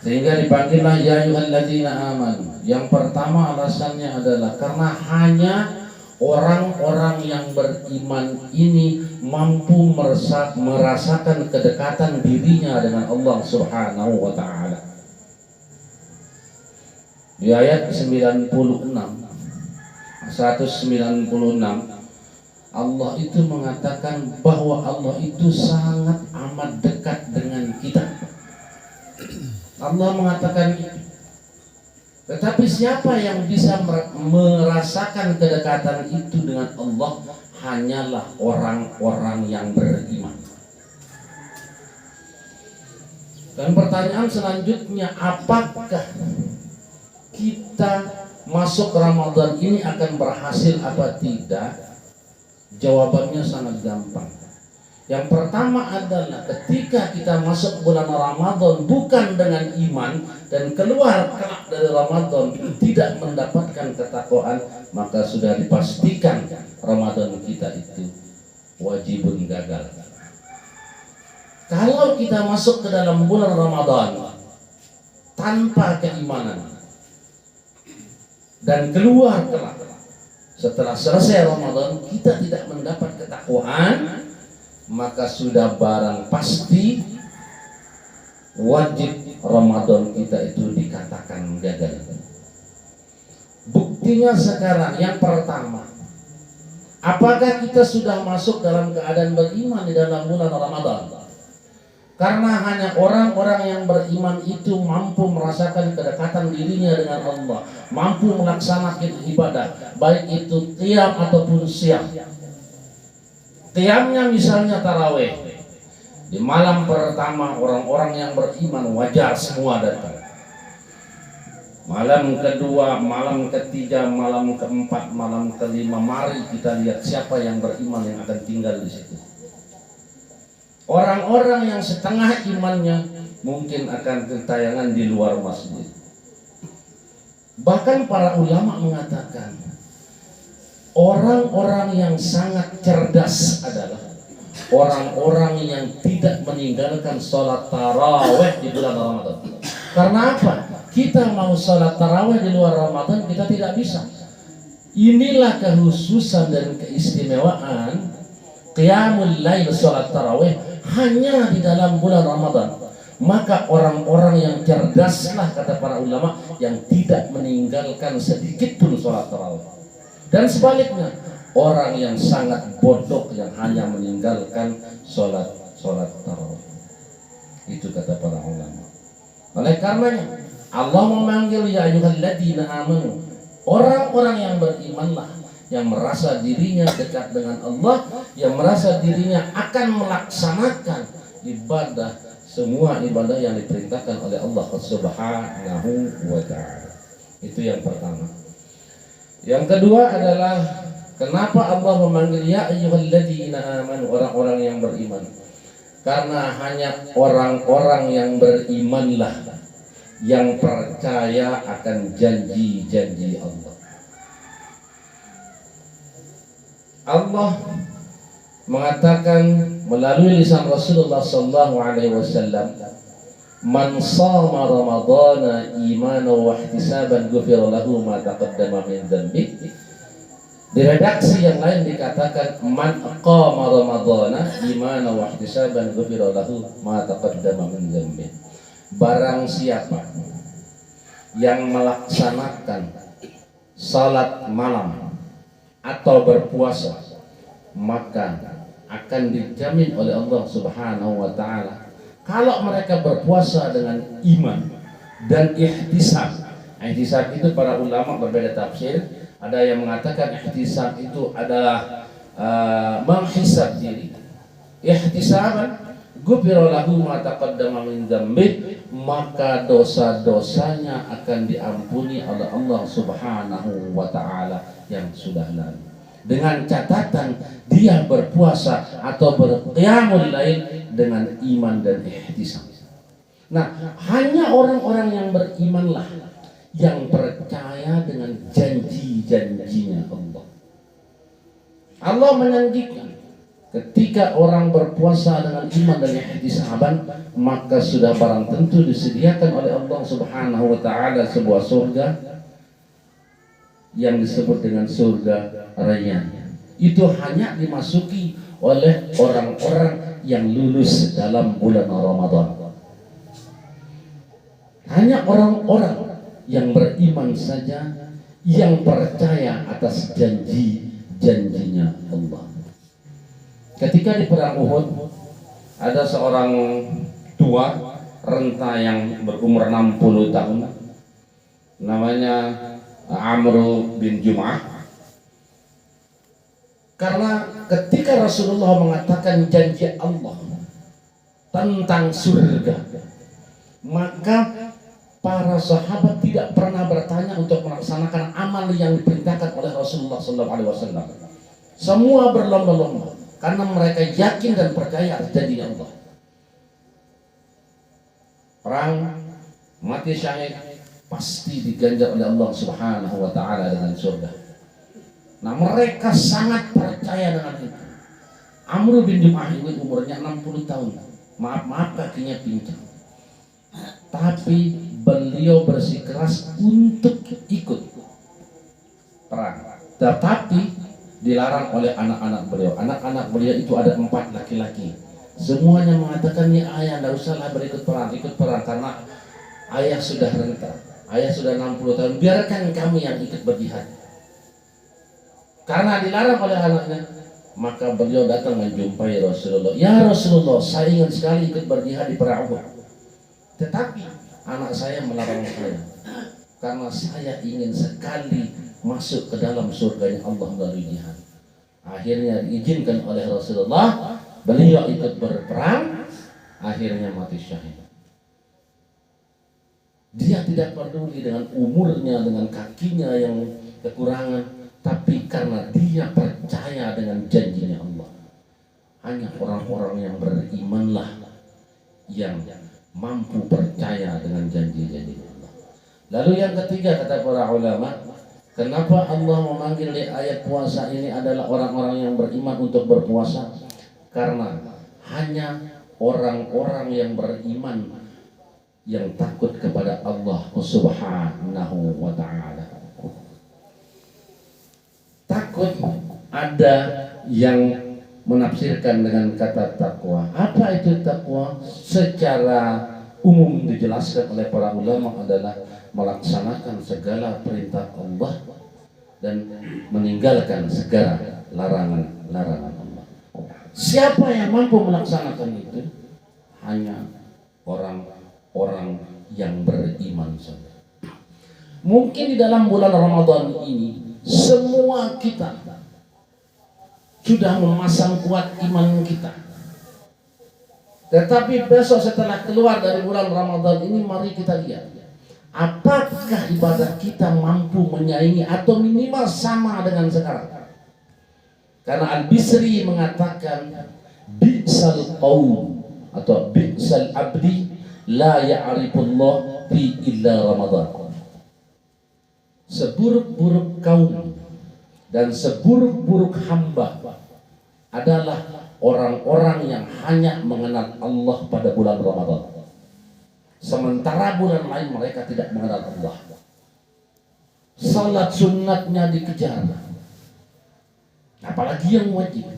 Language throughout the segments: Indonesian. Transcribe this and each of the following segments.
Sehingga dipanggillah ya ayyuhalladzina amanu. Yang pertama alasannya adalah karena hanya orang-orang yang beriman ini mampu merasakan kedekatan dirinya dengan Allah Subhanahu wa taala. Di ayat 196 Allah itu mengatakan bahwa Allah itu sangat amat dekat dengan kita. Allah mengatakan itu. Tetapi siapa yang bisa merasakan kedekatan itu dengan Allah? Hanyalah orang-orang yang beriman. Dan pertanyaan selanjutnya, apakah kita masuk Ramadan ini akan berhasil apa tidak? Jawabannya sangat gampang. Yang pertama adalah ketika kita masuk bulan Ramadan bukan dengan iman dan keluar dari Ramadan tidak mendapatkan ketakwaan, maka sudah dipastikan Ramadan kita itu wajibun gagal. Kalau kita masuk ke dalam bulan Ramadan tanpa keimanan dan keluar setelah selesai Ramadan kita tidak mendapat ketakwaan, maka sudah barang pasti wajib Ramadan kita itu dikatakan gagal. Buktinya sekarang yang pertama, apakah kita sudah masuk dalam keadaan beriman di dalam bulan Ramadan? Karena hanya orang-orang yang beriman itu mampu merasakan kedekatan dirinya dengan Allah, mampu melaksanakan ibadah, baik itu qiyam ataupun syam. Qiyamnya misalnya tarawih. Di malam pertama orang-orang yang beriman wajar semua datang. Malam kedua, malam ketiga, malam keempat, malam kelima, mari kita lihat siapa yang beriman yang akan tinggal di situ. Orang-orang yang setengah imannya mungkin akan kentayangan di luar masjid. Bahkan para ulama mengatakan orang-orang yang sangat cerdas adalah orang-orang yang tidak meninggalkan sholat tarawih di bulan Ramadan. Karena apa? Kita mau sholat tarawih di luar Ramadan kita tidak bisa. Inilah kekhususan dan keistimewaan qiyamul lail, sholat tarawih hanya di dalam bulan Ramadan. Maka orang-orang yang cerdaslah, kata para ulama, yang tidak meninggalkan sedikit pun sholat tarawih. Dan sebaliknya, orang yang sangat bodoh yang hanya meninggalkan sholat tarawih. Itu kata para ulama. Oleh karenanya Allah memanggil ya ayyuhalladzina amanu, orang-orang yang berimanlah, yang merasa dirinya dekat dengan Allah, yang merasa dirinya akan melaksanakan ibadah, semua ibadah yang diperintahkan oleh Allah Subhanahu wa ta'ala. Itu yang pertama. Yang kedua adalah kenapa Allah memanggil ya ayyuhalladzina amanu, orang-orang yang beriman? Karena hanya orang-orang yang berimanlah yang percaya akan janji-janji Allah. Allah mengatakan melalui lisan Rasulullah sallallahu alaihi wasallam, "Man shama Ramadhana imanan wa ihtisaban ghufira lahu ma taqaddama min dhanbi." Di redaksi yang lain dikatakan man qama Ramadhana imanan wa ihtisaban ghufira lahu ma taqaddama min dhanbi. Barang siapa yang melaksanakan salat malam atau berpuasa, maka akan dijamin oleh Allah Subhanahu wa ta'ala kalau mereka berpuasa dengan iman dan ihtisab. Ihtisab itu para ulama berbeda tafsir. Ada yang mengatakan ihtisab itu adalah menghisab diri. Ihtisaban ghufira lahu ma taqaddama min dzambi, maka dosa-dosanya akan diampuni oleh Allah Subhanahu wa ta'ala yang sudah lalu. Dengan catatan dia berpuasa atau berqiyamul lail dengan iman dan ihtisab. Nah, hanya orang-orang yang berimanlah yang percaya dengan janji-janjinya Allah. Allah menjanjikan Ketika orang berpuasa dengan iman dan ihtisaban, maka sudah barang tentu disediakan oleh Allah Subhanahu wa taala sebuah surga yang disebut dengan surga Rayyan. Itu hanya dimasuki oleh orang-orang yang lulus dalam bulan Ramadan. Hanya orang-orang yang beriman saja yang percaya atas janji-janjinya Allah. Ketika di perang Uhud, ada seorang tua renta yang berumur 60 tahun, namanya Amr bin Jum'ah. Karena ketika Rasulullah mengatakan janji Allah tentang surga, maka para sahabat tidak pernah bertanya untuk melaksanakan amal yang diperintahkan oleh Rasulullah SAW. Semua berlomba-lomba karena mereka yakin dan percaya atas janji Allah. Perang, mati syahid, pasti diganjar oleh Allah Subhanahu wa taala dengan surga. Nah, mereka sangat percaya dengan itu. Amr bin Jum'ah ini umurnya 60 tahun. Maaf kakinya pincang. Tapi beliau bersikeras untuk ikut perang. Tetapi dilarang oleh anak-anak beliau. Anak-anak beliau itu ada 4 laki-laki. Semuanya mengatakan, ya ayah, tidak usahlah berikut perang, ikut perang karena ayah sudah renta, ayah sudah 60 tahun, biarkan kami yang ikut berjihad. Karena dilarang oleh anaknya, maka beliau datang menjumpai Rasulullah. Ya Rasulullah, saya ingin sekali ikut berjihad di perang Uhud, tetapi anak saya melarang saya karena saya ingin sekali masuk ke dalam surganya Allah melalui jihad. Akhirnya diizinkan oleh Rasulullah, beliau ikut berperang, akhirnya mati syahid. Dia tidak peduli dengan umurnya, dengan kakinya yang kekurangan, tapi karena dia percaya dengan janjinya Allah. Hanya orang-orang yang berimanlah yang mampu percaya dengan janji-janji Allah. Lalu yang ketiga, kata para ulama, kenapa Allah memanggil di ayat puasa ini adalah orang-orang yang beriman untuk berpuasa? Karena hanya orang-orang yang beriman yang takut kepada Allah Subhanahu wa ta'ala. Takut, ada yang menafsirkan dengan kata takwa. Apa itu takwa? Secara umum dijelaskan oleh para ulama adalah melaksanakan segala perintah Allah dan meninggalkan segala larangan Allah. Siapa yang mampu melaksanakan itu? Hanya orang-orang yang beriman saja. Mungkin di dalam bulan Ramadan ini semua kita sudah memasang kuat iman kita. Tetapi besok setelah keluar dari bulan Ramadan ini, mari kita lihat apakah ibadah kita mampu menyaingi atau minimal sama dengan sekarang. Karena Al-Bisri mengatakan, bi'sal qaum atau bi'sal abdi la ya'rifullah fi illa Ramadan. Seburuk-buruk kaum dan seburuk-buruk hamba adalah orang-orang yang hanya mengenal Allah pada bulan Ramadan. Sementara bulan lain mereka tidak mengenal Allah. Salat sunnatnya dikejar, apalagi yang wajib.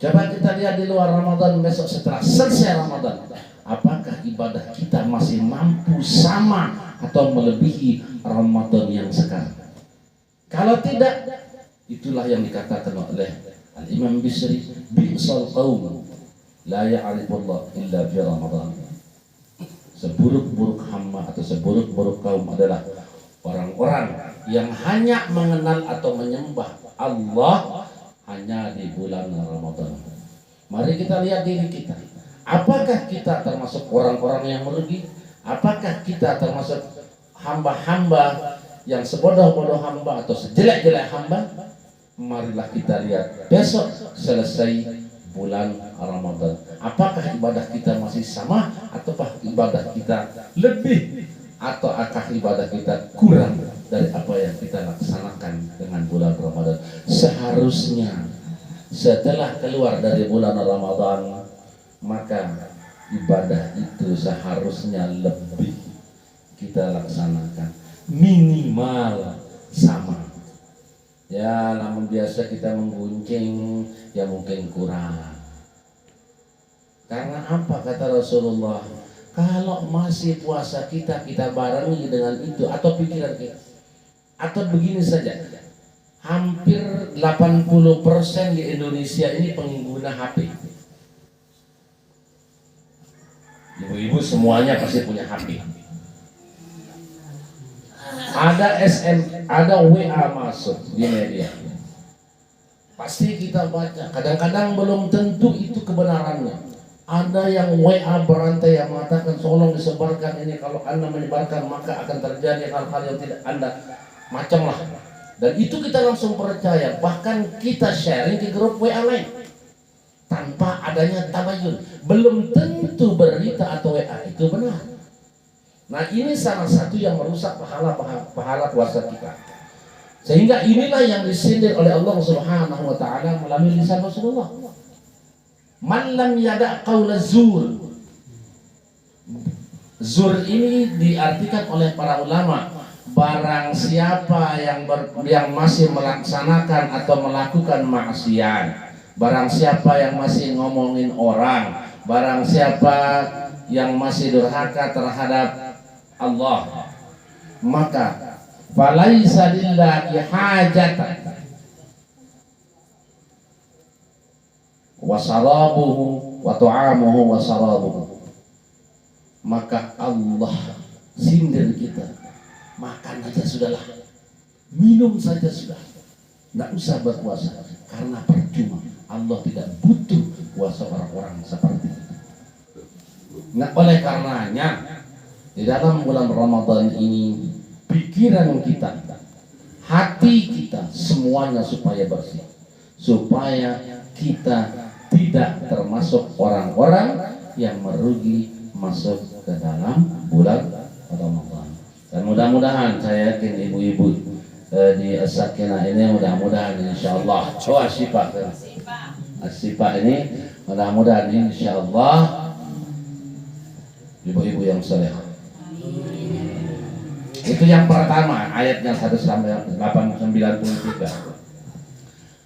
Coba kita lihat di luar Ramadan besok setelah selesai Ramadan, apakah ibadah kita masih mampu sama atau melebihi Ramadan yang sekarang? Kalau tidak, itulah yang dikatakan oleh Al-Imam Bisri, bi'sal qaum la ya'rifullah illa fi Ramadan. Seburuk-buruk hamba atau seburuk-buruk kaum adalah orang-orang yang hanya mengenal atau menyembah Allah hanya di bulan Ramadan. Mari kita lihat diri kita. Apakah kita termasuk orang-orang yang merugi? Apakah kita termasuk hamba-hamba yang sebodoh-bodoh hamba atau sejelek-jelek hamba? Marilah kita lihat besok selesai bulan Ramadan, apakah ibadah kita masih sama ataukah ibadah kita lebih, atau apakah ibadah kita kurang dari apa yang kita laksanakan dengan bulan Ramadan. Seharusnya setelah keluar dari bulan Ramadan, maka ibadah itu seharusnya lebih kita laksanakan, minimal sama. Ya, namun biasa kita menggunjing, ya mungkin kurang. Karena apa kata Rasulullah? Kalau masih puasa kita barengi dengan itu atau pikiran kita. Atau begini saja, hampir 80% di Indonesia ini pengguna HP. Ibu-ibu semuanya pasti punya HP. Ada WA masuk di media. Pasti kita baca. Kadang-kadang belum tentu itu kebenarannya. Ada yang WA berantai yang mengatakan tolong disebarkan ini, kalau Anda menyebarkan maka akan terjadi hal-hal yang tidak Anda macam lah. Dan itu kita langsung percaya. Bahkan kita sharing ke grup WA lain tanpa adanya tabayun. Belum tentu berita atau WA itu benar. Nah, ini salah satu yang merusak pahala puasa kita. Sehingga inilah yang disindir oleh Allah Subhanahu wa taala melalui lisan Rasulullah. Man lam yada' qaula zur. Zur ini diartikan oleh para ulama, barang siapa yang masih melaksanakan atau melakukan maksiat, barang siapa yang masih ngomongin orang, barang siapa yang masih durhaka terhadap Allah, maka falaisa lillahi hajatan wa sarabuhu wa ta'amuhu wa sarabuhu. Maka Allah sindir kita, makan aja sudahlah, minum saja sudah, tidak usah berpuasa, karena percuma. Allah tidak butuh puasa orang-orang seperti itu. Nah, oleh karenanya di dalam bulan Ramadan ini, pikiran kita, hati kita, semuanya supaya bersih, supaya kita tidak termasuk orang-orang yang merugi masuk ke dalam bulan Ramadan. Dan mudah-mudahan saya yakin ibu-ibu di As-Sakinah ini mudah-mudahan insyaallah As-Sifa ini mudah-mudahan insyaallah ibu-ibu yang saleh. Itu yang pertama, ayatnya 1-93.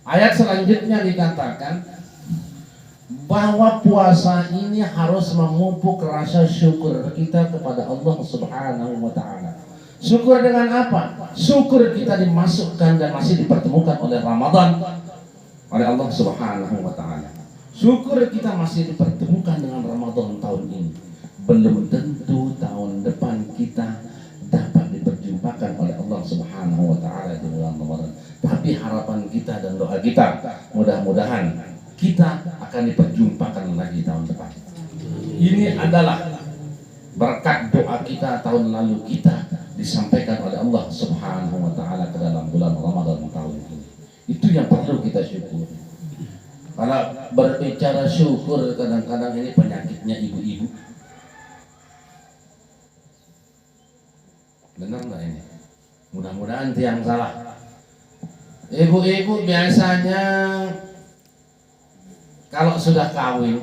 Ayat selanjutnya dikatakan bahwa puasa ini harus memupuk rasa syukur kita kepada Allah Subhanahu wa taala. Syukur dengan apa? Syukur kita dimasukkan dan masih dipertemukan oleh Ramadan oleh Allah Subhanahu wa taala. Syukur kita masih dipertemukan dengan Ramadan tahun ini. Belum tentu tahun depan kita dapat diperjumpakan oleh Allah Subhanahu wa taala di bulan Ramadan. Tapi harapan kita dan doa kita, mudah-mudahan kita akan diperjumpakan lagi tahun depan. Ini adalah berkat doa kita tahun lalu, kita disampaikan oleh Allah Subhanahu wa taala ke dalam bulan Ramadan tahun ini. Itu yang perlu kita syukuri. Kalau berbicara syukur, kadang-kadang ini penyakitnya ibu-ibu. Benar nggak ini? Mudah-mudahan tiang salah. Ibu-ibu biasanya kalau sudah kawin,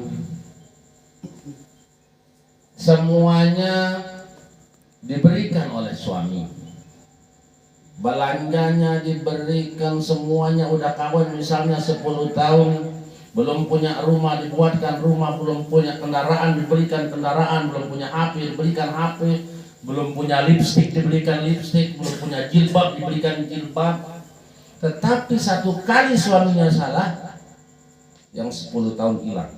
semuanya diberikan oleh suami. Belanjanya diberikan, semuanya udah kawin misalnya 10 tahun, belum punya rumah dibuatkan rumah, belum punya kendaraan diberikan kendaraan, belum punya HP diberikan HP, belum punya lipstik diberikan lipstik, belum punya jilbab diberikan jilbab. Tetapi satu kali suaminya salah, yang 10 tahun hilang.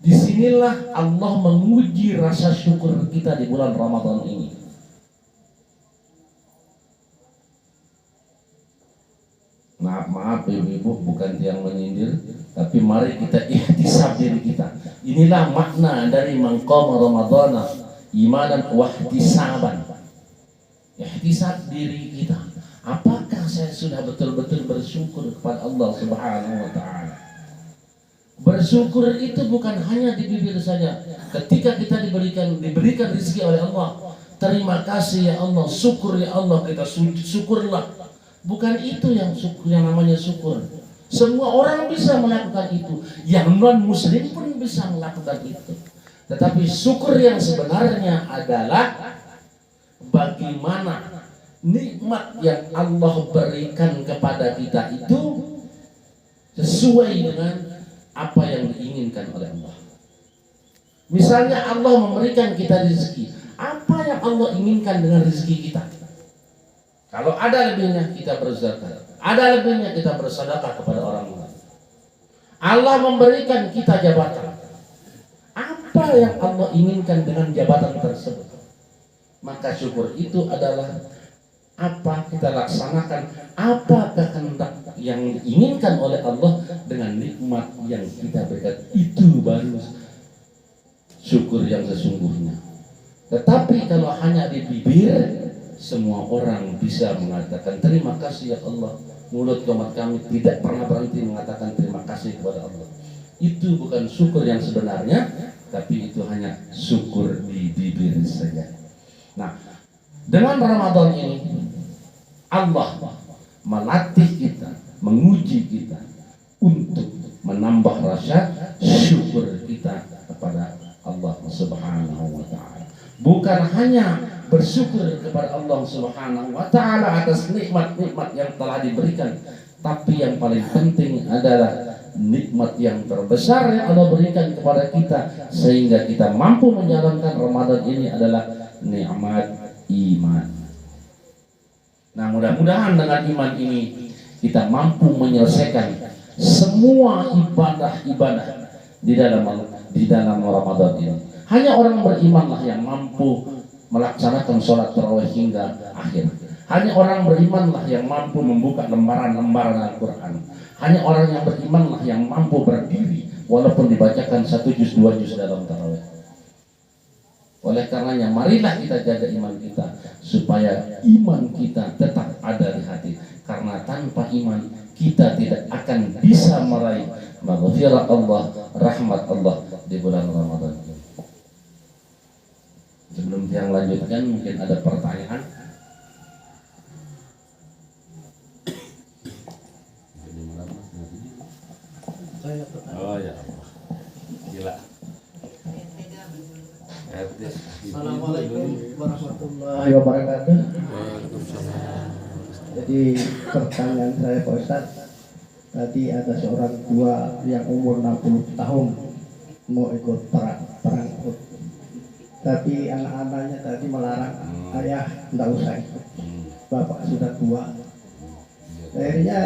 Disinilah Allah menguji rasa syukur kita di bulan Ramadan ini. Maaf ibu-ibu, bukan yang menyindir, tapi mari kita ihtisab diri kita. Inilah makna dari maqam Ramadhana imanan wa ihtisaban. Ihtisab diri kita. Apakah saya sudah betul-betul bersyukur kepada Allah Subhanahu wa taala? Bersyukur itu bukan hanya di bibir saja. Ketika kita diberikan rezeki oleh Allah, terima kasih ya Allah, syukur ya Allah, kita syukurlah. Bukan itu yang syukur, yang namanya syukur. Semua orang bisa melakukan itu, yang non muslim pun bisa melakukan itu. Tetapi syukur yang sebenarnya adalah bagaimana nikmat yang Allah berikan kepada kita itu sesuai dengan apa yang diinginkan oleh Allah. Misalnya Allah memberikan kita rezeki, apa yang Allah inginkan dengan rezeki kita? Kalau ada lebihnya kita berzakat, ada lebihnya kita bersedekah kepada orang lain. Allah memberikan kita jabatan, apa yang Allah inginkan dengan jabatan tersebut? Maka syukur itu adalah apa kita laksanakan, apa kehendak yang diinginkan oleh Allah dengan nikmat yang kita berikan. Itu baru syukur yang sesungguhnya. Tetapi kalau hanya di bibir, semua orang bisa mengatakan terima kasih ya Allah. Mulut umat kami tidak pernah berhenti mengatakan terima kasih kepada Allah. Itu bukan syukur yang sebenarnya, tapi itu hanya syukur di bibir saja. Nah, dengan Ramadan ini Allah melatih kita, menguji kita untuk menambah rasa syukur kita kepada Allah Subhanahu wa ta'ala. Bukan hanya bersyukur kepada Allah Subhanahu wa ta'ala atas nikmat-nikmat yang telah diberikan, tapi yang paling penting adalah nikmat yang terbesar yang Allah berikan kepada kita sehingga kita mampu menjalankan Ramadan ini adalah nikmat iman. Nah, mudah-mudahan dengan iman ini kita mampu menyelesaikan semua ibadah-ibadah di dalam Ramadan ini. Hanya orang berimanlah yang mampu melaksanakan sholat tarawih hingga akhir. Hanya orang berimanlah yang mampu membuka lembaran-lembaran Al-Quran. Hanya orang yang berimanlah yang mampu berdiri walaupun dibacakan 1 juz 2 juz dalam tarawih. Oleh karenanya marilah kita jaga iman kita supaya iman kita tetap ada di hati. Karena tanpa iman kita tidak akan bisa meraih maghfirah Allah, rahmat Allah di bulan Ramadan. Sebelum yang lanjutkan mungkin ada pertanyaan. Oh ya, gila. Assalamualaikum warahmatullahi wabarakatuh. Jadi pertanyaan saya Pak Ustadz, tadi ada seorang tua yang umur 60 tahun mau ikut perang Uhud. Tapi anak-anaknya tadi melarang, ayah tidak usah ikut, bapak sudah tua. Akhirnya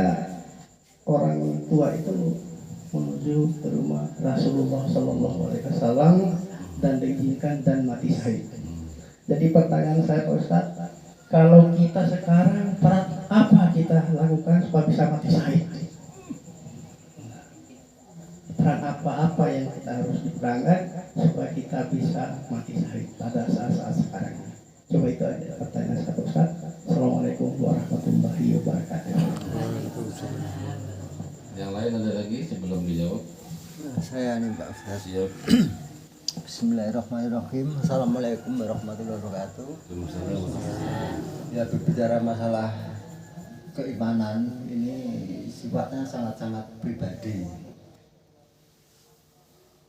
orang tua itu menuju ke rumah Rasulullah SAW dan diizinkan dan mati syahid. Jadi pertanyaan saya Pak Ustadz, kalau kita sekarang apa kita lakukan supaya bisa mati syahid? Peran apa yang kita harus diperangkan supaya kita bisa mati syahid pada saat-saat sekarang? Coba itu aja pertanyaan saya Pak Ustadz. Assalamualaikum warahmatullahi wabarakatuh. Yang lain ada lagi sebelum dijawab? Saya nih Pak Ustaz. Siap. Bismillahirrahmanirrahim. Assalamualaikum warahmatullahi wabarakatuh. Ya, berbicara masalah keimanan ini sifatnya sangat-sangat pribadi.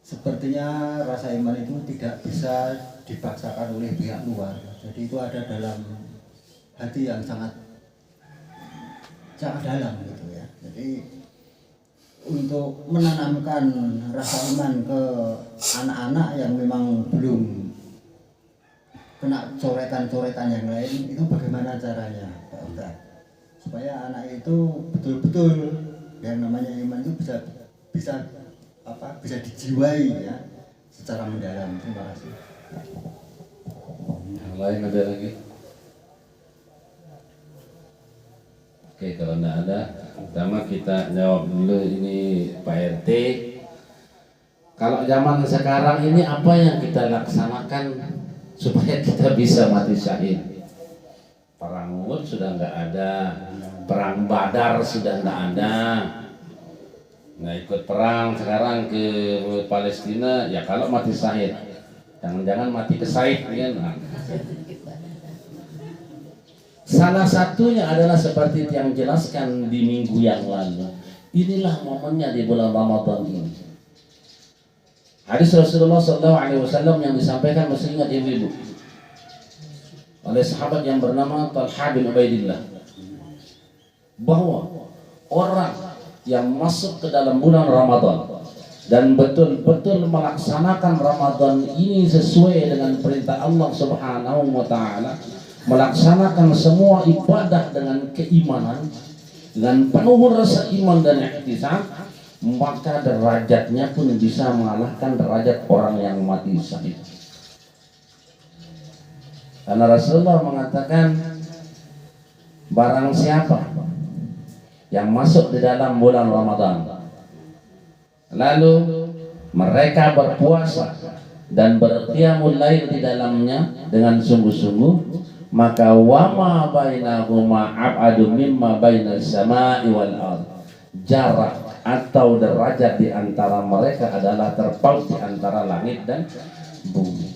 Sepertinya rasa iman itu tidak bisa dipaksakan oleh pihak luar. Jadi itu ada dalam hati yang sangat dalam gitu ya. Jadi untuk menanamkan rasa iman ke anak-anak yang memang belum kena coretan-coretan yang lain, itu bagaimana caranya Pak Ustaz? Supaya anak itu betul-betul yang namanya iman itu bisa dijiwai ya secara mendalam. Terima kasih. Yang lain ada lagi? Oke, kalau tidak ada, pertama kita jawab dulu ini Pak RT. Kalau zaman sekarang ini apa yang kita laksanakan supaya kita bisa mati syahid? Perang Uhud sudah nggak ada, perang Badar sudah nggak ada, nggak ikut perang sekarang ke Palestina. Ya kalau mati syahid, jangan-jangan mati ke Said kan? Nah, Salah satunya adalah seperti yang jelaskan di minggu yang lalu. Inilah momennya di bulan Ramadan ini. Hadis Rasulullah SAW yang disampaikan, masih ingat ibu-ibu, oleh sahabat yang bernama Talha bin Ubaidillah, bahwa orang yang masuk ke dalam bulan Ramadan dan betul-betul melaksanakan Ramadan ini sesuai dengan perintah Allah Subhanahu wa taala, melaksanakan semua ibadah dengan keimanan, dengan penuh rasa iman dan ihtisab, maka derajatnya pun bisa mengalahkan derajat orang yang mati syahid. Karena Rasulullah mengatakan, barang siapa yang masuk di dalam bulan Ramadan lalu mereka berpuasa dan berqiyamul lail di dalamnya dengan sungguh-sungguh, maka wama bainahuma ab'adu mimma bainas sama'i wal ardh, jarak atau derajat di antara mereka adalah terpaut di antara langit dan bumi.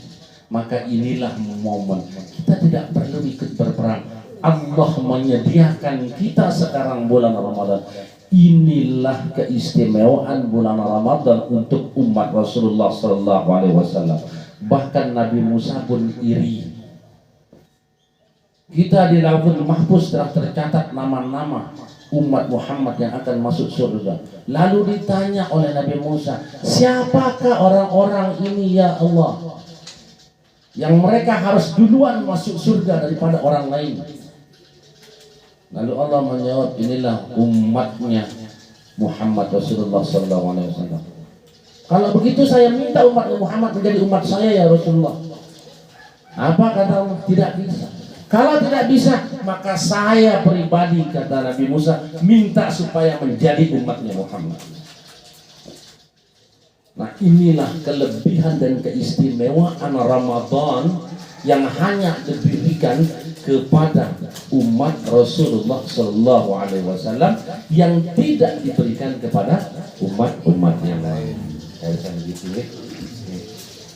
Maka inilah momen kita tidak perlu ikut berperang. Allah menyediakan kita sekarang bulan Ramadan. Inilah keistimewaan bulan Ramadan untuk umat Rasulullah SAW. Bahkan Nabi Musa pun iri. Kita di Lauhul Mahfuz telah tercatat nama-nama umat Muhammad yang akan masuk surga. Lalu ditanya oleh Nabi Musa, siapakah orang-orang ini ya Allah, yang mereka harus duluan masuk surga daripada orang lain? Lalu Allah menjawab, inilah umatnya Muhammad Rasulullah SAW. Kalau begitu saya minta umat Muhammad menjadi umat saya ya Rasulullah. Apa kata Allah? Tidak bisa. Kalau tidak bisa, maka saya pribadi, kata Nabi Musa, minta supaya menjadi umatnya Muhammad. Nah, inilah kelebihan dan keistimewaan Ramadan yang hanya diberikan kepada umat Rasulullah SAW, yang tidak diberikan kepada umat-umat yang lain.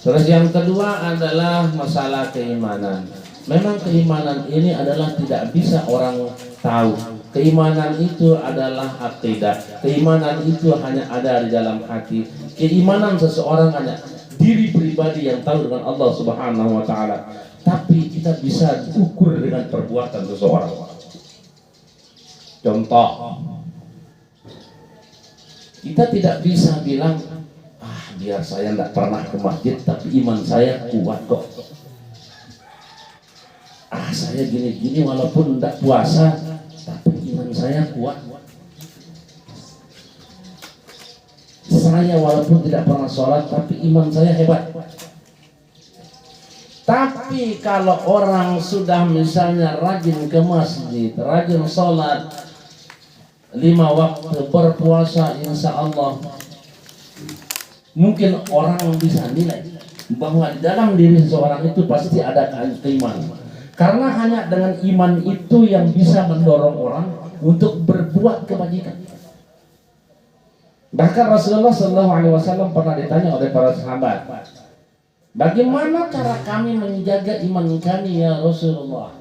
Terus yang kedua adalah masalah keimanan. Memang keimanan ini adalah tidak bisa orang tahu. Keimanan itu adalah akidah. Keimanan itu hanya ada di dalam hati. Keimanan seseorang hanya diri pribadi yang tahu dengan Allah Subhanahu wa taala. Tapi kita bisa ukur dengan perbuatan seseorang. Contoh, kita tidak bisa bilang, biar saya tidak pernah ke masjid tapi iman saya kuat kok. Saya gini-gini walaupun tidak puasa tapi iman saya kuat. Saya walaupun tidak pernah sholat tapi iman saya hebat. Tapi kalau orang sudah misalnya rajin ke masjid, rajin sholat 5 waktu, berpuasa, insya Allah mungkin orang bisa nilai bahwa di dalam diri seseorang itu pasti ada keimanan. Karena hanya dengan iman itu yang bisa mendorong orang untuk berbuat kebajikan. Bahkan Rasulullah SAW pernah ditanya oleh para sahabat, bagaimana cara kami menjaga iman kami ya Rasulullah?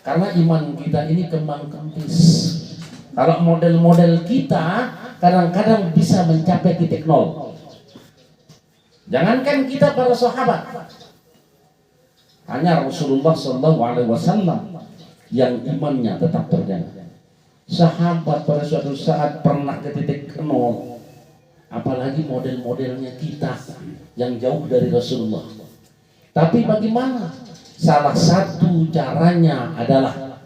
Karena iman kita ini kembang kempis. Kalau model-model kita kadang-kadang bisa mencapai titik nol. Jangankan kita para sahabat, hanya Rasulullah SAW yang imannya tetap terjaga. Sahabat pada suatu saat pernah ke titik nol, apalagi model-modelnya kita yang jauh dari Rasulullah. Tapi bagaimana? Salah satu caranya adalah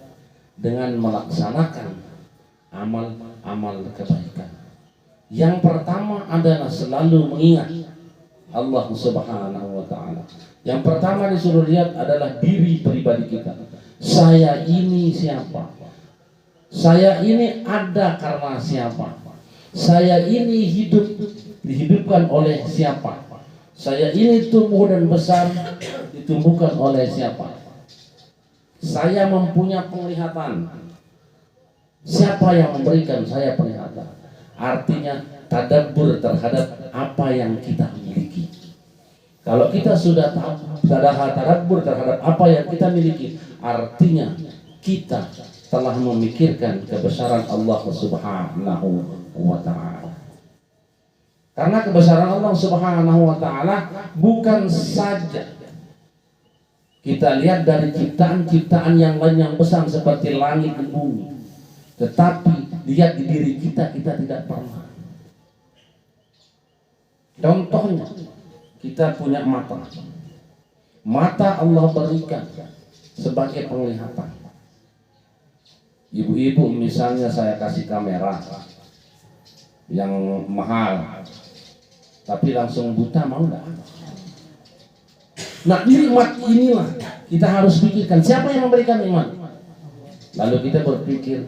dengan melaksanakan amal-amal kebaikan. Yang pertama adalah selalu mengingat Allah Subhanahu wa taala. Yang pertama disuruh lihat adalah diri pribadi kita. Saya ini siapa? Saya ini ada karena siapa? Saya ini hidup dihidupkan oleh siapa? Saya ini tumbuh dan besar ditumbuhkan oleh siapa? Saya mempunyai penglihatan. Siapa yang memberikan saya penglihatan? Artinya tadabbur terhadap apa yang kita miliki. Kalau kita sudah tadabbur terhadap apa yang kita miliki, artinya kita telah memikirkan kebesaran Allah Subhanahu wa ta'ala. Karena kebesaran Allah Subhanahu wa ta'ala bukan saja kita lihat dari ciptaan-ciptaan yang lain yang besar seperti langit dan bumi, tetapi lihat di diri kita, kita tidak pernah. Contohnya, kita punya mata. Mata Allah berikan sebagai penglihatan. Ibu-ibu misalnya saya kasih kamera yang mahal, tapi langsung buta, mau nggak? Nah, nikmat inilah kita harus pikirkan, siapa yang memberikan nikmat? Lalu kita berpikir,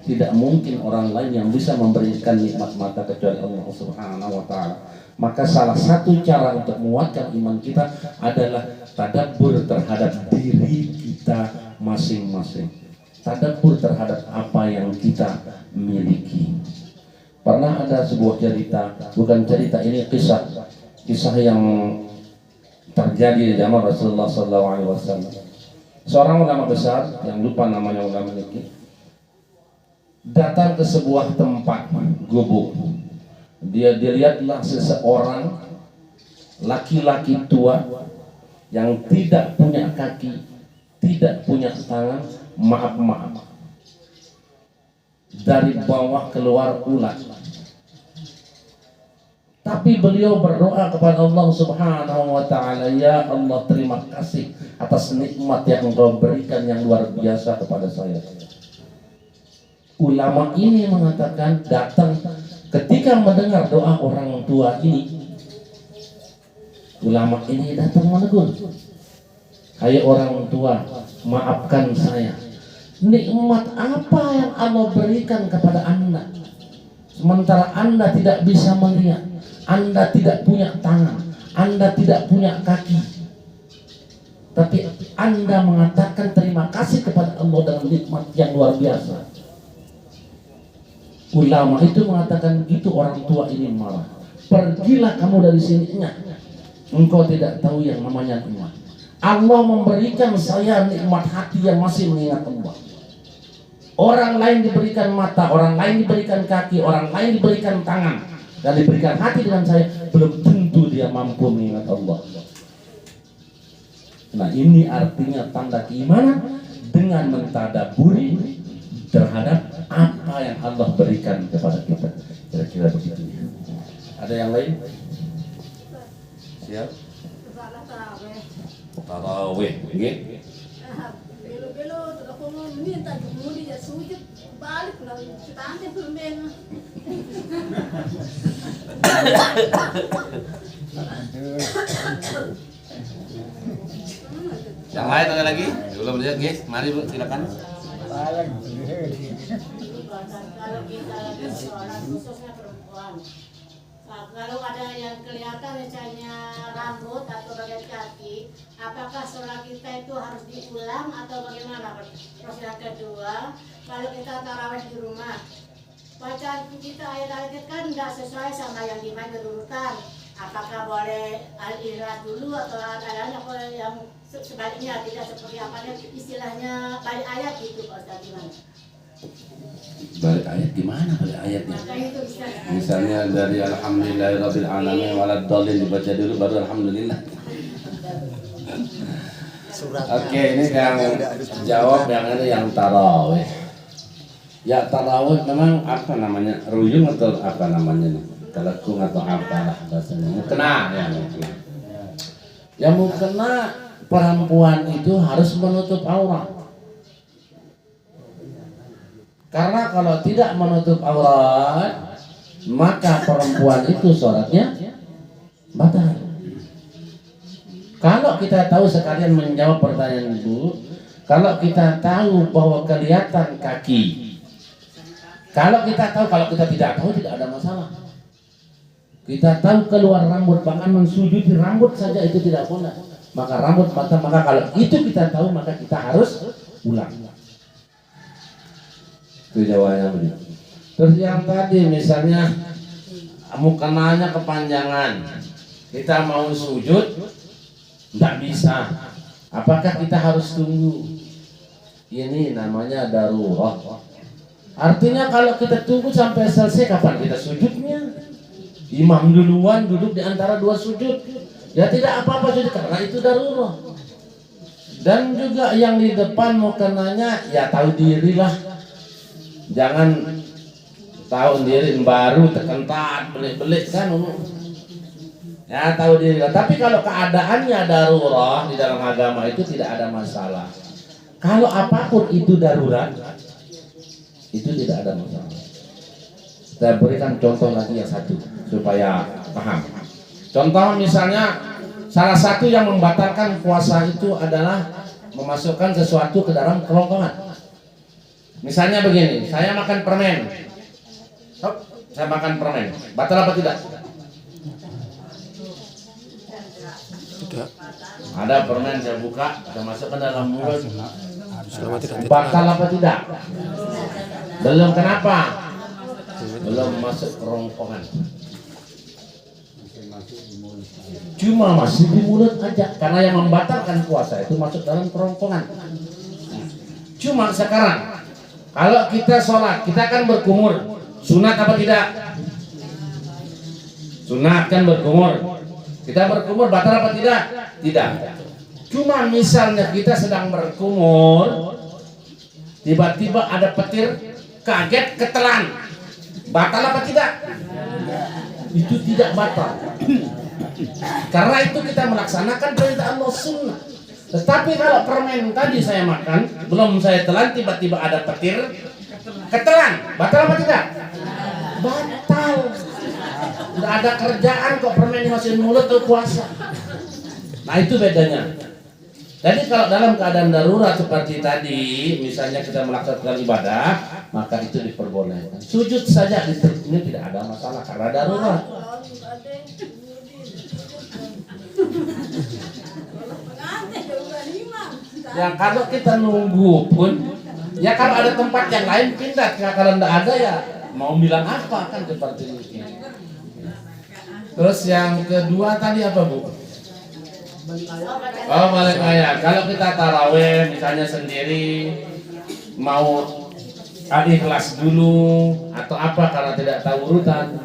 tidak mungkin orang lain yang bisa memberikan nikmat mata kecuali Allah Subhanahu wa ta'ala. Maka salah satu cara untuk menguatkan iman kita adalah tadabbur terhadap diri kita masing-masing. Tadabbur terhadap apa yang kita miliki. Pernah ada sebuah cerita, bukan cerita, ini kisah yang terjadi di zaman Rasulullah SAW. Seorang ulama besar yang lupa namanya ulama ini datang ke sebuah tempat gubuk. Dia dilihatlah seseorang laki-laki tua yang tidak punya kaki, tidak punya tangan, maaf, dari bawah keluar ulat. Tapi beliau berdoa kepada Allah Subhanahu wa ta'ala, ya Allah, terima kasih atas nikmat yang Engkau berikan yang luar biasa kepada saya. Ulama ini mengatakan, datang ketika mendengar doa orang tua ini, ulama ini datang menegur, hai orang tua, maafkan saya. Nikmat apa yang Allah berikan kepada Anda, sementara Anda tidak bisa melihat, Anda tidak punya tangan, Anda tidak punya kaki, tapi Anda mengatakan terima kasih kepada Allah dengan nikmat yang luar biasa. Ulama itu mengatakan gitu, orang tua ini marah. Pergilah kamu dari sini, engkau tidak tahu yang namanya nikmat. Allah memberikan saya nikmat hati yang masih mengingat Allah. Orang lain diberikan mata, orang lain diberikan kaki, orang lain diberikan tangan, dan diberikan hati dengan saya, belum tentu dia mampu mengingat Allah. Nah, ini artinya tanda keimanan dengan mentadaburi terhadap apa yang Allah berikan kepada kita. Kira-kira begitu. Ada yang lain? Siap? Tarawih. Nggih. Belo-belo aku minta jumudi ya sujud balik lah kita ante permen. Yang lain ada lagi? Belum lihat, guys. Mari Bu, silakan. Kalau kita lagi sholat khususnya perempuan, kalau ada yang kelihatan misalnya rambut atau bagian kaki, apakah sholat kita itu harus diulang atau bagaimana? Terus yang kedua, kalau kita tarawih di rumah, bacaan kita ayat-ayat kan tidak sesuai sama yang dimain urutan. Apakah boleh al-ilah dulu atau al-adhan atau yang sebaliknya, tidak seperti apa istilahnya balik ayat gitu Pak Ustaz, gimana? Balik ayat gimana balik ayatnya? Misalnya dari alhamdulillahirabbil alamin waladdallin dibaca dulu baru alhamdulillah. Oke, ini yang jawab yang ada yang tarawih. Ya tarawih memang apa namanya? Ruyung atau apa namanya? Telekung atau apalah bahasanya. Mukena ya, mukena. Ya mukena perempuan itu harus menutup aurat. Karena kalau tidak menutup aurat, maka perempuan itu sholatnya batal. Kalau kita tahu, sekalian menjawab pertanyaan Ibu, kalau kita tahu bahwa kelihatan kaki, kalau kita tahu, kalau kita tidak tahu tidak ada masalah. Kita tahu keluar rambut, bahkan mensujudi rambut saja itu tidak boleh. Maka rambut mata, maka kalau itu kita tahu, maka kita harus ulang. Itu jawabannya begitu. Terus yang tadi misalnya mukenanya kepanjangan, kita mau sujud tidak bisa. Apakah kita harus tunggu Ini namanya darurat. Artinya kalau kita tunggu sampai selesai, kapan kita sujudnya? Imam duluan duduk di antara dua sujud, ya tidak apa-apa sujud karena itu darurat. Dan juga yang di depan mau kenanya, ya tahu dirilah. Jangan tahu diri baru terkentat belik-belik kan. Ya tahu diri. Tapi kalau keadaannya darurat di dalam agama itu tidak ada masalah. Kalau apapun itu darurat, itu tidak ada masalah. Saya berikan contoh lagi yang satu supaya paham. Contoh misalnya salah satu yang membatalkan puasa itu adalah memasukkan sesuatu ke dalam kerongkongan. Misalnya begini, saya makan permen. Saya makan permen, batal apa tidak? Tidak. Ada permen saya buka, saya masukkan dalam mulut. Selama tidak Batal apa tidak? Belum, kenapa? Belum masuk kerongkongan. Cuma masih di mulut aja, karena yang membatalkan puasa itu masuk dalam kerongkongan. Cuma sekarang, kalau kita sholat, kita kan berkumur. Sunat apa tidak? Sunat kan berkumur. Kita berkumur batal apa tidak? Tidak. Cuma misalnya kita sedang berkumur, tiba-tiba ada petir, kaget ketelan, batal apa tidak? Itu tidak batal. Karena itu kita melaksanakan perintah Allah sunnah. Tetapi kalau permen tadi saya makan, belum saya telan, tiba-tiba ada petir, ketelan, batal apa tidak? Batal. Tidak ada kerjaan kok permen masih mulut atau puasa. Nah itu bedanya. Jadi kalau dalam keadaan darurat seperti tadi, misalnya kita melaksanakan ibadah, maka itu diperbolehkan. Sujud saja ini tidak ada masalah karena darurat. Ya kalau kita nunggu pun, ya kalau ada tempat yang lain pindah. Kalau tidak ada ya mau bilang apa kan seperti ini. Terus yang kedua tadi apa Bu? Oh balik ayat. Kalau kita taraweh misalnya sendiri, mau ikhlas dulu atau apa karena tidak tahu urutan,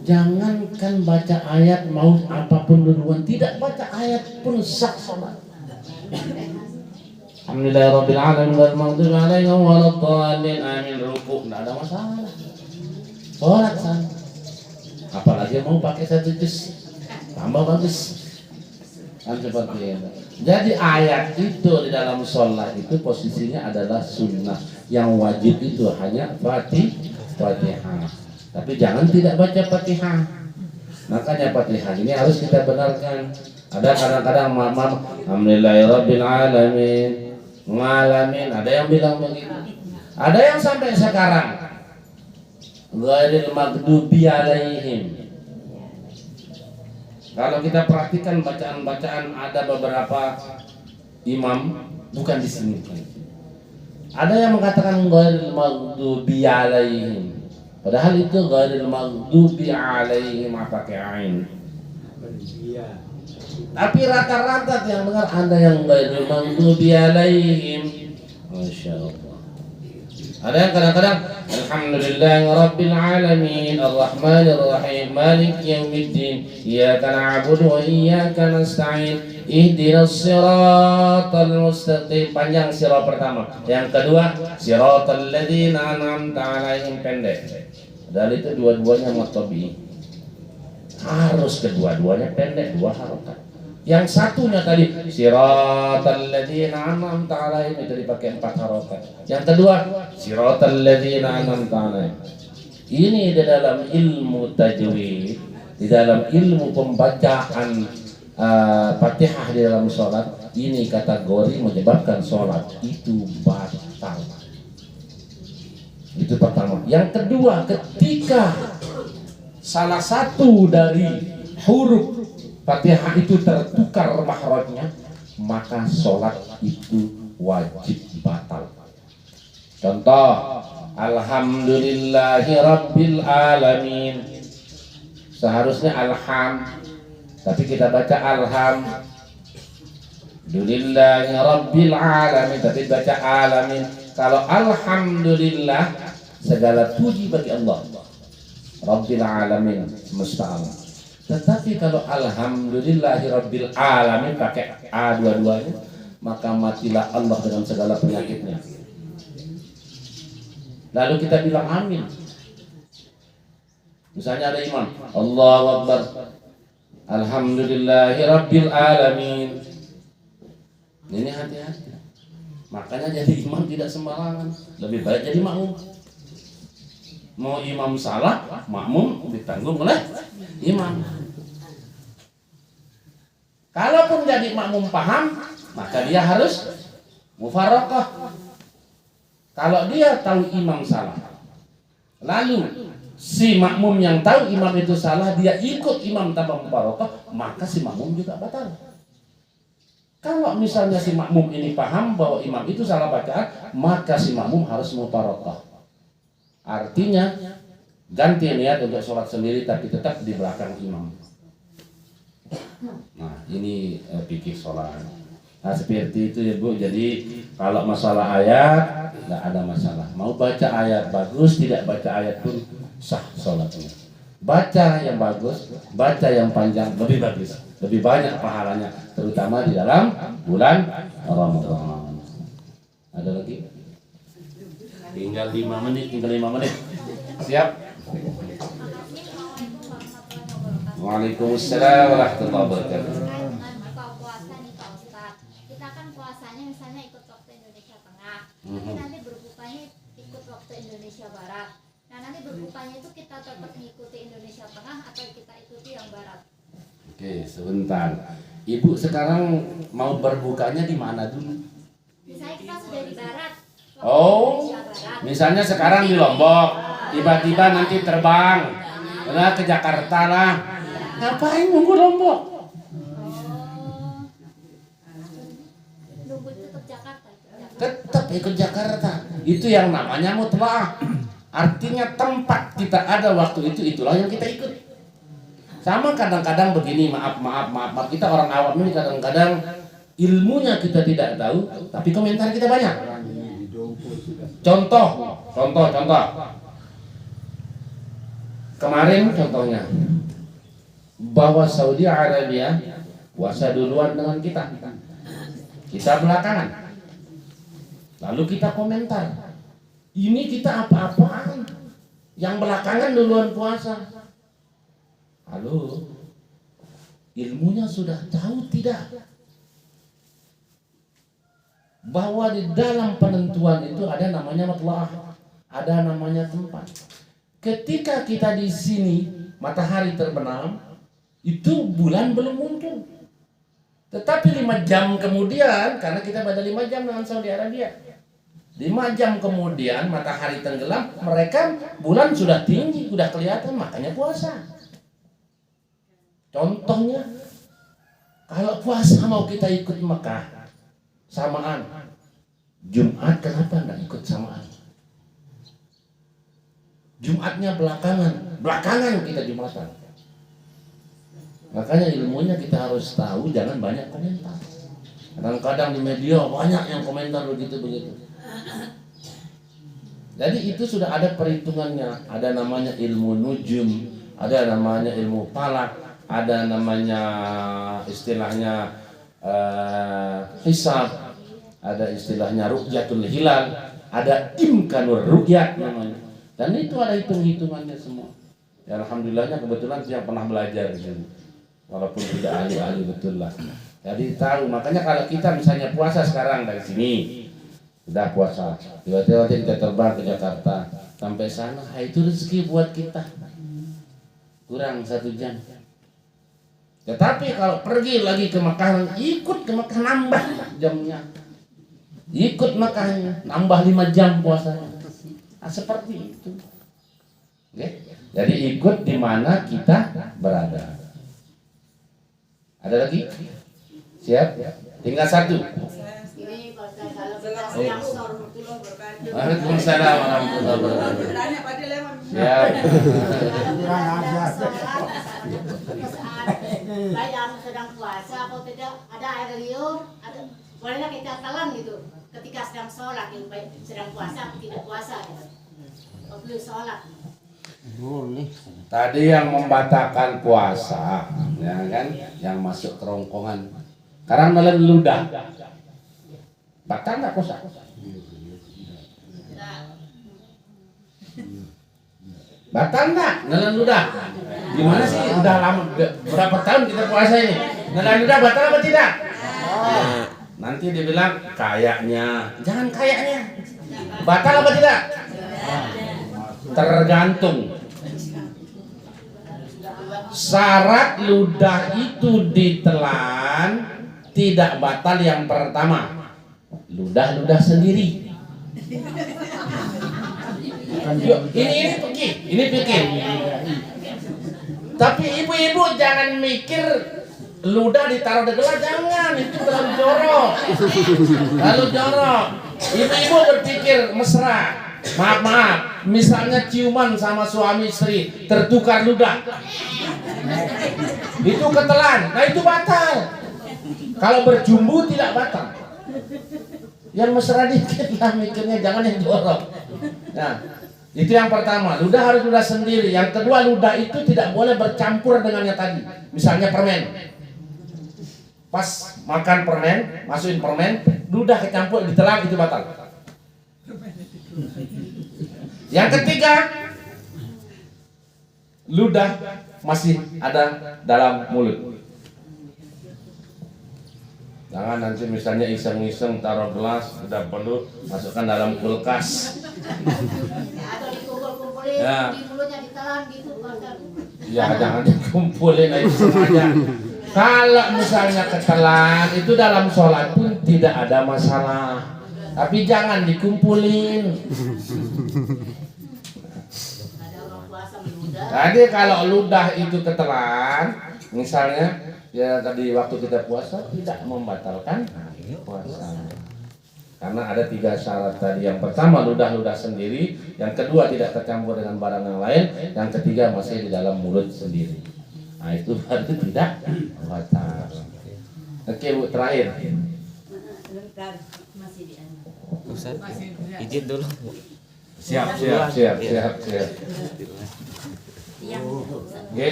jangankan baca ayat mau apapun duluan, tidak baca ayat pun sah salat. Alhamdulillahirabbil alamin wal maghdubi alaihim waladdallin amin, ruku tidak ada masalah. Salat sah. Apalagi mau pakai satu juz, tambah bagus. Kan seperti itu. Jadi ayat itu di dalam sholat itu posisinya adalah sunnah. Yang wajib itu hanya Fatihah. Tapi jangan tidak baca Fatihah. Makanya Fatihah ini harus kita benarkan. Ada kadang-kadang mama alhamdulillahirabbil alamin, ngalamin. Ada yang bilang begitu. Ada yang sampai sekarang ghairil maghdubi alaihim. Kalau kita perhatikan bacaan-bacaan ada beberapa imam bukan di sini. Ada yang mengatakan ghairil maghdubi alaihim. Padahal itu ghairil maghdubi alaihim pakai ain. Tapi rata-rata yang dengar ada yang ghairil maghdubi alaihim. Masya Allah. Ada yang kadang-kadang alhamdulillahirabbil alamin arrahmanir rahim maliki yaumiddin iyyaka na'budu wa iyyaka nasta'in ihdinas siratal mustaqim. Panjang sirah pertama. Yang kedua siratal ladzina an'amta 'alaihim, pendek. Dari itu dua-duanya matabi. Harus kedua-duanya pendek, dua harokat. Yang satunya tadi siratal ladzina an'amta 'alaihim itu dipakai 4 harokat. Yang kedua siratal ladzina an'amta 'alaihim. Ini di dalam ilmu tajwid, di dalam ilmu pembacaan Fatihah di dalam sholat, ini kategori menyebabkan sholat itu batal. Itu pertama. Yang kedua, ketika salah satu dari huruf Fatihah itu tertukar makhrajnya, maka sholat itu wajib batal. Contoh, alhamdulillahi rabbil alamin. Seharusnya alham, tapi kita baca alham. Alhamdulillahi Rabbil Alamin, tapi baca alamin. Kalau alhamdulillah, segala puji bagi Allah Rabbil Alamin, semesta alam. Tetapi kalau alhamdulillahi Rabbil Alamin pakai A dua-duanya, maka matilah Allah dengan segala penyakitnya. Lalu kita bilang amin. Misalnya ada imam, Allahu Akbar, alhamdulillahi Rabbil Alamin. Ini hati-hati. Makanya jadi imam tidak sembarangan. Lebih baik jadi makmum. Mau imam salah, makmum ditanggung oleh imam. Kalaupun jadi makmum paham, maka dia harus mufaraqah. Kalau dia tahu imam salah, lalu si makmum yang tahu imam itu salah, dia ikut imam tanpa mufaraqah, maka si makmum juga batal. Kalau misalnya si makmum ini paham bahwa imam itu salah bacaan, maka si makmum harus mufaraqah. Artinya ganti niat untuk sholat sendiri tapi tetap di belakang imam. Nah ini fikih sholat. Nah seperti itu ya Bu. Jadi kalau masalah ayat nggak ada masalah. Mau baca ayat bagus, tidak baca ayat pun sah sholatnya. Baca yang bagus, baca yang panjang lebih bagus, lebih banyak pahalanya, terutama di dalam bulan Ramadan. Ada lagi? Tinggal 5 menit, Siap? Waalaikumsalam warahmatullahi wabarakatuh. Buka puasa nih Pak Ustadz. Kita kan puasanya misalnya ikut waktu Indonesia Tengah, tapi nanti berbukanya ikut waktu Indonesia Barat. Nah nanti berbukanya itu kita tetap mengikuti Indonesia Tengah atau kita ikuti yang Barat? Oke, sebentar. Ibu sekarang mau berbukanya di mana dulu? Misalnya kita sudah di Barat. Oh, misalnya sekarang di Lombok, tiba-tiba nanti terbang ke Jakarta lah. Ngapain nunggu Lombok? Nunggu tetap Jakarta. Tetap ikut Jakarta. Itu yang namanya mutlak. Artinya tempat kita ada waktu itu, itulah yang kita ikut. Sama kadang-kadang begini, maaf, kita orang awam ini kadang-kadang ilmunya kita tidak tahu, tapi komentar kita banyak. Contoh. Kemarin contohnya bahwa Saudi Arabia puasa duluan dengan kita belakangan. Lalu kita komentar, ini kita apa-apaan? Yang belakangan duluan puasa. Halo, ilmunya sudah tahu tidak? Bahwa di dalam penentuan itu ada namanya matlah, ada namanya tempat. Ketika kita di sini matahari terbenam, itu bulan belum muncul. Tetapi 5 jam kemudian, karena kita pada 5 jam dengan Saudi Arabia, 5 jam kemudian matahari tenggelam, mereka bulan sudah tinggi, sudah kelihatan, makanya puasa. Contohnya, kalau puasa mau kita ikut Mekah samaan, Jumat kenapa enggak ikut samaan? Jumatnya belakangan kita Jumatan. Makanya ilmunya kita harus tahu, jangan banyak komentar. Kadang-kadang di media banyak yang komentar begitu. Jadi itu sudah ada perhitungannya, ada namanya ilmu nujum, ada namanya ilmu falak, ada namanya istilahnya hisab, ada istilahnya ru'yatul hilal, ada imkanur ru'yat namanya. Dan itu ada hitung-hitungannya semua. Ya alhamdulillahnya kebetulan saya pernah belajar di sini. Walaupun tidak ahli-ahli betul lah. Jadi tahu, makanya kalau kita misalnya puasa sekarang dari sini, sudah puasa, tiba-tiba kita terbang ke Jakarta, sampai sana, itu rezeki buat kita. Kurang 1 jam. Tetapi kalau pergi lagi ke Mekah, ikut ke Mekah nambah jamnya. Ikut Mekahnya, nambah 5 jam puasanya. Nah, seperti itu. Oke? Jadi ikut di mana kita berada. Ada lagi? Siap? Tinggal 1. Ini kalau kita siang Waalaikumsalam warahmatullahi wabarakatuh. Siap. kalau kita sholat, baik yang sedang puasa atau tidak ada air liur, bolehlah kita telan gitu ketika sedang sholat gitu, baik sedang puasa atau tidak puasa gitu. Belum sholat. Tadi yang membatalkan puasa, ya kan, yang masuk kerongkongan. Sekarang nelen ludah. Batal nggak puasa? Batal nggak? Nelen ludah. Gimana sih? Udah lama, berapa tahun kita puasa ini? Nelen ludah batal apa tidak? Nanti dibilang kayaknya, jangan kayaknya. Batal apa tidak? Tergantung. Syarat ludah itu ditelan tidak batal yang pertama. Ludah sendiri. Ini pikir. Tapi ibu-ibu jangan mikir ludah ditaruh di gelas, jangan, itu terlalu jorok. Ibu-ibu berpikir mesra. Maaf, misalnya ciuman sama suami istri tertukar ludah, itu ketelan, nah itu batal. Kalau berjumbu tidak batal. Yang mesra dikit lah mikirnya, jangan yang jorok. Nah, itu yang pertama, ludah harus ludah sendiri. Yang kedua, ludah itu tidak boleh bercampur dengan yang tadi. Misalnya permen, pas makan permen, masukin permen, ludah kecampur ditelan, itu batal. Yang ketiga, ludah masih ada dalam mulut. Jangan nanti misalnya iseng-iseng taruh gelas udah penuh, masukkan dalam kulkas. Atau dikumpul-kumpulin di mulutnya ditelan gitu. Ya jangan dikumpulin itu semuanya. Kalau misalnya ketelan itu dalam sholat pun tidak ada masalah. Tapi jangan dikumpulin. Jadi kalau ludah itu ketelan, misalnya ya tadi waktu kita puasa tidak membatalkan puasa. Karena ada 3 syarat tadi. Yang pertama ludah sendiri, yang kedua tidak tercampur dengan barang yang lain, yang ketiga masih di dalam mulut sendiri. Nah itu berarti tidak batal. Oke Bu, terakhir. Ustaz, izin dulu. Siap. Oke.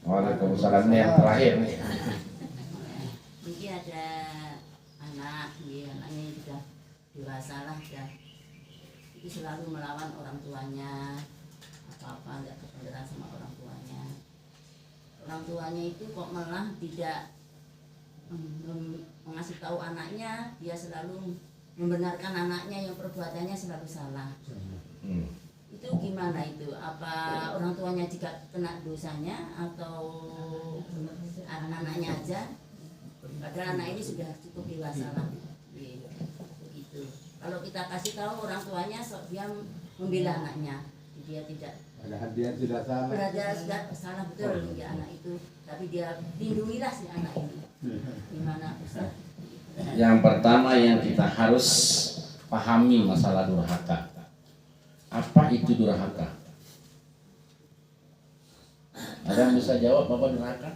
Waalaikumsalam. Ini yang terakhir nih. Jadi ada anak, anaknya sudah dewasa lah ya. Itu selalu melawan orang tuanya, apa-apa nggak kebenaran sama orang tuanya. Orang tuanya itu kok malah tidak mengasih tahu anaknya, dia selalu membenarkan anaknya yang perbuatannya selalu salah. Itu gimana itu? Apa orang tuanya juga kena dosanya atau anak-anaknya aja? Padahal anak ini sudah cukup dewasa lah. Begitu. Kalau kita kasih tahu orang tuanya, dia membela anaknya, dia tidak. Padahal dia sudah salah. Padahal sudah salah betul ya anak itu, tapi dia lindungilah si anak ini. Gimana Ustaz? Yang pertama yang kita harus pahami masalah durhaka. Apa itu durhaka? Ada yang bisa jawab apa durhaka?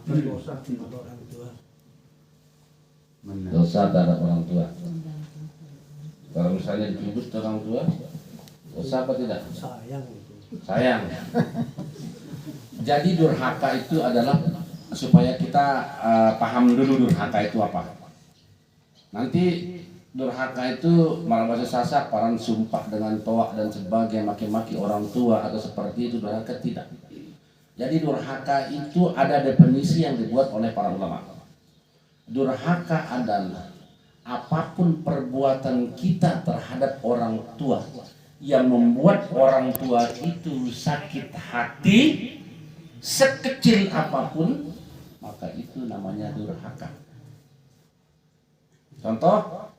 Dosa kepada orang tua. Dosa terhadap orang tua. Kalau misalnya dicubit orang tua, dosa apa tidak? Sayang. Jadi durhaka itu adalah supaya kita paham dulu durhaka itu apa. Nanti durhaka itu malah bahasa Sasak, paran sumpah dengan toak dan sebagainya, maki-maki orang tua atau seperti itu, durhaka tidak. Jadi durhaka itu ada definisi yang dibuat oleh para ulama. Durhaka adalah apapun perbuatan kita terhadap orang tua yang membuat orang tua itu sakit hati, sekecil apapun, maka itu namanya durhaka. Contoh,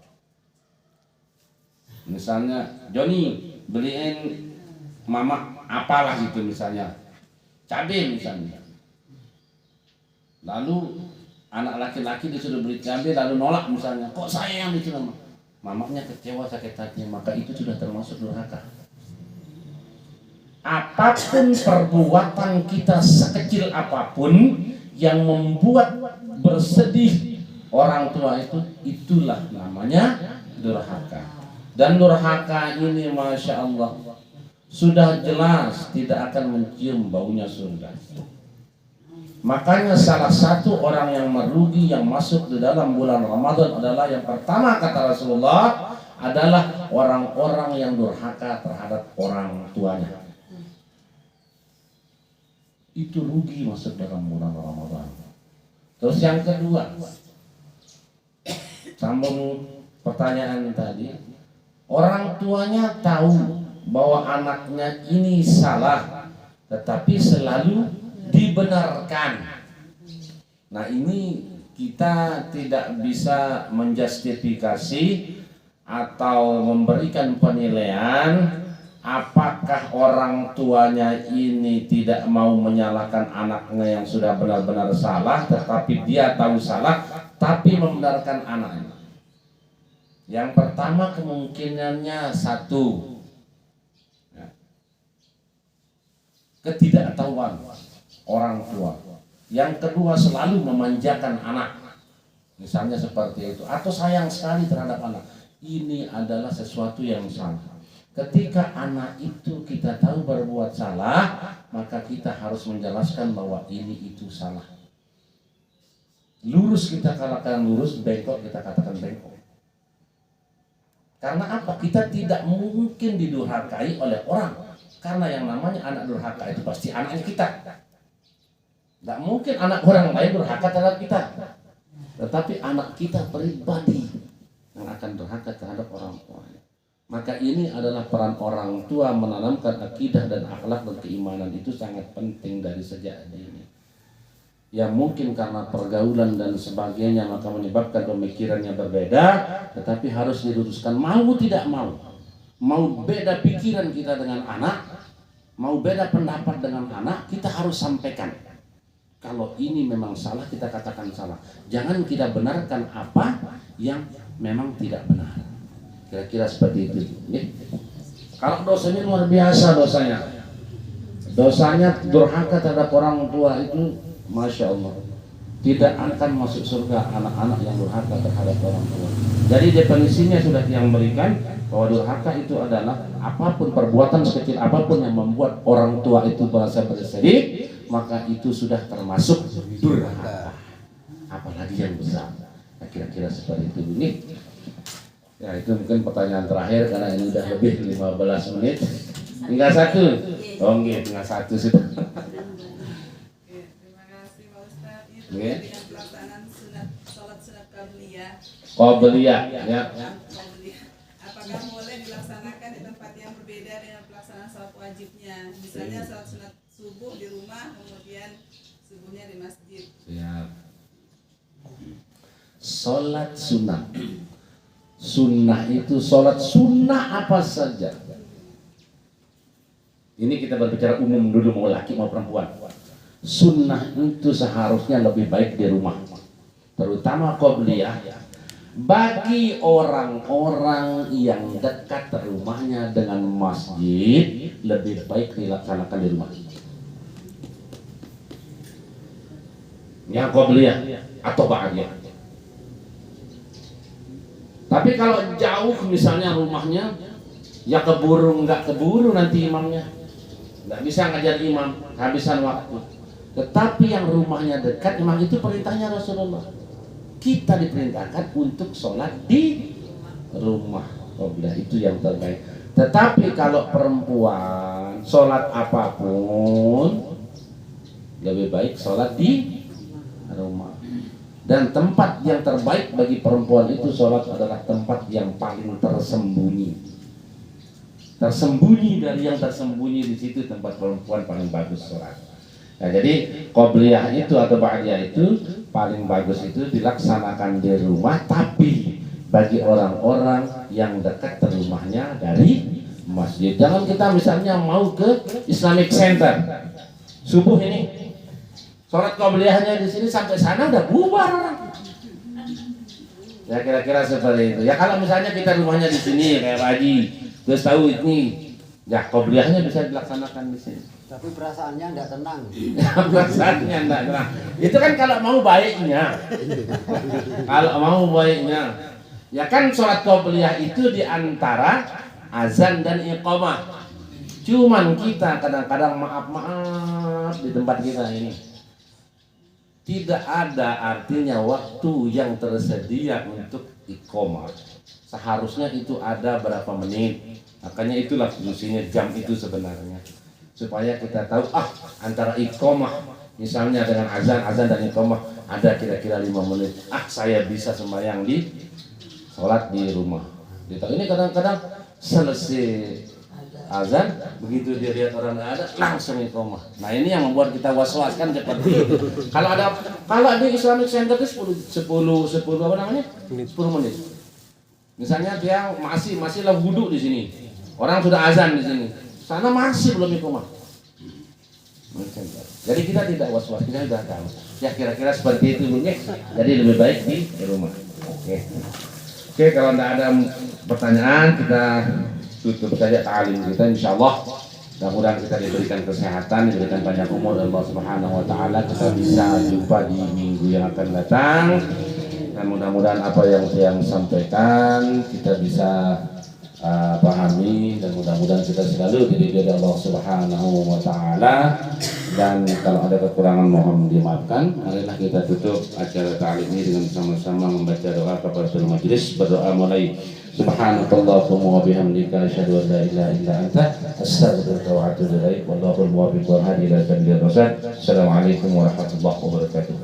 misalnya Joni beliin mama apalah gitu misalnya, cabai misalnya. Lalu anak laki-laki disuruh beli cabai lalu nolak misalnya, kok saya yang disuruh? Mamanya kecewa sakit hati, maka itu sudah termasuk durhaka. apapun perbuatan kita sekecil apapun yang membuat bersedih orang tua itu, itulah namanya durhaka. Dan durhaka ini Masya Allah sudah jelas tidak akan mencium baunya surga. Makanya salah satu orang yang merugi yang masuk di dalam bulan Ramadan adalah yang pertama kata Rasulullah adalah orang-orang yang durhaka terhadap orang tuanya. Itu rugi masuk dalam bulan Ramadan. Terus yang kedua, sambung pertanyaan tadi, orang tuanya tahu bahwa anaknya ini salah, tetapi selalu dibenarkan. Nah, ini kita tidak bisa menjustifikasi atau memberikan penilaian apakah orang tuanya ini tidak mau menyalahkan anaknya yang sudah benar-benar salah, tetapi dia tahu salah tapi membenarkan anaknya. Yang pertama kemungkinannya satu, ketidaktahuan orang tua. Yang kedua selalu memanjakan anak, misalnya seperti itu, atau sayang sekali terhadap anak. Ini adalah sesuatu yang salah. Ketika anak itu kita tahu berbuat salah, maka kita harus menjelaskan bahwa ini itu salah. Lurus kita katakan lurus, bengkok kita katakan bengkok. Karena apa? Kita tidak mungkin didurhakai oleh orang. Karena yang namanya anak durhaka itu pasti anaknya kita. Tidak mungkin anak orang lain durhaka terhadap kita. Tetapi anak kita pribadi yang akan durhaka terhadap orang tuanya. Maka ini adalah peran orang tua menanamkan akidah dan akhlak dan keimanan itu sangat penting dari sejak dini. Ya mungkin karena pergaulan dan sebagainya maka menyebabkan pemikirannya berbeda, tetapi harus diluruskan mau tidak mau. Mau beda pikiran kita dengan anak, mau beda pendapat dengan anak, kita harus sampaikan. Kalau ini memang salah, kita katakan salah. Jangan kita benarkan apa yang memang tidak benar. Kira-kira seperti itu. Kalau dosanya luar biasa dosanya. Dosanya durhaka terhadap orang tua itu, Masya Allah, tidak akan masuk surga anak-anak yang durhaka terhadap orang tua. Jadi definisinya sudah yang berikan bahwa durhaka itu adalah apapun perbuatan sekecil apapun yang membuat orang tua itu merasa bersedih, maka itu sudah termasuk durhaka. Apalagi yang besar. Nah, kira-kira seperti itu. Ini ya itu mungkin pertanyaan terakhir karena ini sudah lebih 15 menit. Tinggal satu. Oh nggih, tinggal satu sudah. Terima kasih Pak Ustadz. Ini Nggih. terkait dengan pelaksanaan sholat sunat qabliyah. Qabliyah ya. Qabliyah. Apakah boleh dilaksanakan di tempat yang berbeda dengan pelaksanaan sholat wajibnya? Misalnya sholat sunat subuh di rumah, kemudian subuhnya di masjid. Siap. Sholat sunnah. Sunnah itu sholat sunnah apa saja. Ini kita berbicara umum dulu, mau laki mau perempuan. Sunnah itu seharusnya lebih baik di rumah, terutama qabliyah. Bagi orang-orang yang dekat rumahnya dengan masjid, lebih baik dilaksanakan di rumah. Yang qabliyah atau ba'diyah. Tapi kalau jauh misalnya rumahnya, ya keburu nggak keburu nanti imamnya, nggak bisa ngajar imam, habisan waktu. Tetapi yang rumahnya dekat, memang itu perintahnya Rasulullah. Kita diperintahkan untuk sholat di rumah. Qabliyah itu yang terbaik. Tetapi kalau perempuan sholat apapun, lebih baik sholat di rumah. Dan tempat yang terbaik bagi perempuan itu sholat adalah tempat yang paling tersembunyi. Tersembunyi dari yang tersembunyi di situ tempat perempuan paling bagus sholat. Nah, jadi qabliyah itu atau ba'diyah itu paling bagus itu dilaksanakan di rumah, tapi bagi orang-orang yang dekat rumahnya dari masjid. Jangan kita misalnya mau ke Islamic Center subuh ini. Sholat qabliyahnya di sini sampai sana udah bubar orang. Ya kira-kira seperti itu. Ya kalau misalnya kita rumahnya di sini kayak Pak Haji, terus tahu ini Ya, qobliyahnya bisa dilaksanakan di sini. Tapi perasaannya tidak tenang. Perasaannya enggak tenang. Itu kan kalau mau baiknya. Kalau mau baiknya. Ya kan sholat qobliyah itu diantara azan dan iqamah. Cuman kita kadang-kadang maaf di tempat kita ini tidak ada artinya waktu yang tersedia untuk iqamah. Seharusnya itu ada berapa menit. Makanya itulah fungsinya jam itu sebenarnya. Supaya kita tahu antara iqamah misalnya dengan azan dan iqamah ada kira-kira 5 menit. Saya bisa sembahyang di sholat di rumah. Gitu. Ini kadang-kadang selesai azan, begitu dia lihat orang nggak ada, langsung iqamah. Nah ini yang membuat kita was-was kan seperti itu. Kalau di Islamic Center itu 10 apa namanya? 10 menit. Misalnya dia masih lah wudhu di sini. Orang sudah azan di sini. Sana masih belum iqamah. Jadi kita tidak was-was, kita sudah tahu. Ya kira-kira seperti itu ya. Jadi lebih baik di rumah. Oke, kalau tidak ada pertanyaan kita tutup saja ta'lim kita insyaallah. Mudah-mudahan kita diberikan kesehatan, diberikan panjang umur Allah Subhanahu wa taala. Kita bisa jumpa di minggu yang akan datang. Dan mudah-mudahan apa yang saya sampaikan kita bisa pahami, dan mudah-mudahan kita selalu diridhoi Allah Subhanahu wa taala. Dan kalau ada kekurangan mohon dimaafkan. Marilah kita tutup acara ta'lim ini dengan sama-sama membaca doa kafaratul majelis. Berdoa mulai subhanakallahumma wa bihamdika asyhadu an la ilaha illa anta astaghfiruka wa atubu ilaik. Wallahul muwaffiq wal hadi ila sabilir rasyad. Assalamualaikum warahmatullahi wabarakatuh.